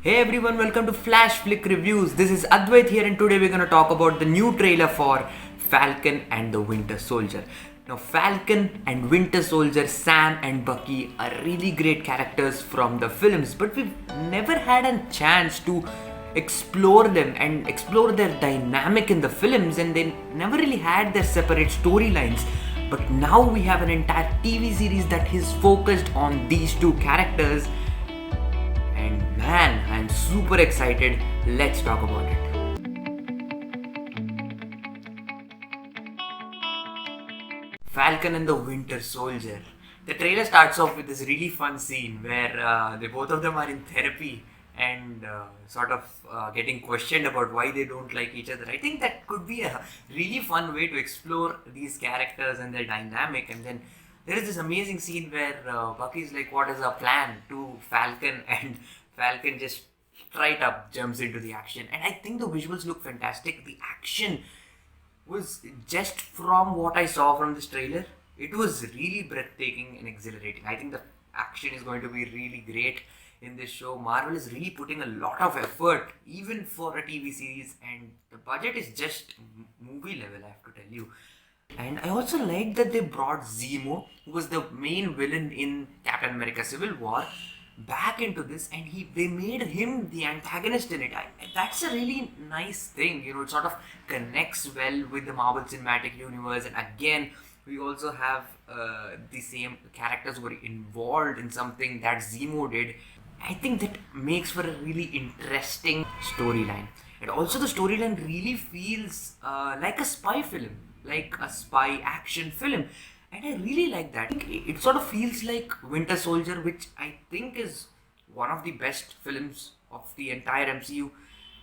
Hey everyone, welcome to Flash Flick Reviews. This is Advait here, and today we're going to talk about the new trailer for Falcon and the Winter Soldier. Now, Falcon and Winter Soldier, Sam and Bucky are really great characters from the films, but we've never had a chance to explore them and explore their dynamic in the films, and they never really had their separate storylines. But now we have an entire TV series that is focused on these two characters. And man, I'm super excited. Let's talk about it. Falcon and the Winter Soldier. The trailer starts off with this really fun scene where both of them are in therapy and getting questioned about why they don't like each other. I think that could be a really fun way to explore these characters and their dynamic. And then there is this amazing scene where Bucky's like, "What is our plan?" to Falcon, and Falcon just straight up jumps into the action. And I think the visuals look fantastic. The action was just from what I saw from this trailer, it was really breathtaking and exhilarating. I think the action is going to be really great in this show. Marvel is really putting a lot of effort, even for a TV series, and the budget is just movie level, I have to tell you. And I also like that they brought Zemo, who was the main villain in Captain America Civil War, back into this, and they made him the antagonist in it. That's a really nice thing, it sort of connects well with the Marvel Cinematic Universe. And again, we also have the same characters who were involved in something that Zemo did. I think that makes for a really interesting storyline. And also the storyline really feels like a spy film, like a spy action film. And I really like that. It sort of feels like Winter Soldier, which I think is one of the best films of the entire MCU.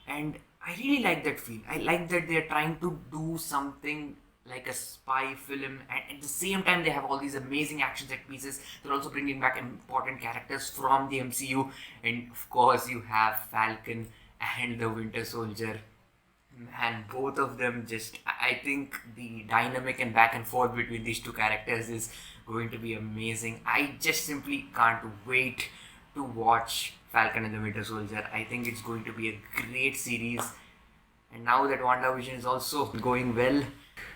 And I really like that feel. I like that they're trying to do something like a spy film, and at the same time they have all these amazing action set pieces. They're also bringing back important characters from the MCU. And of course you have Falcon and the Winter Soldier. And both of them I think the dynamic and back and forth between these two characters is going to be amazing. I just simply can't wait to watch Falcon and the Winter Soldier. I think it's going to be a great series. And now that WandaVision is also going well,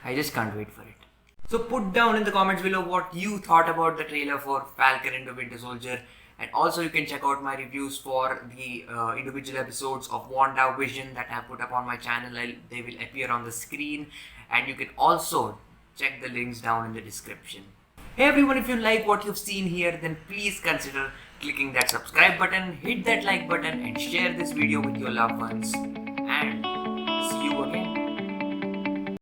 I just can't wait for it. So put down in the comments below what you thought about the trailer for Falcon and the Winter Soldier. And also you can check out my reviews for the individual episodes of WandaVision that I have put up on my channel. They will appear on the screen, and you can also check the links down in the description. Hey everyone, if you like what you've seen here, then please consider clicking that subscribe button, hit that like button, and share this video with your loved ones. And see you again.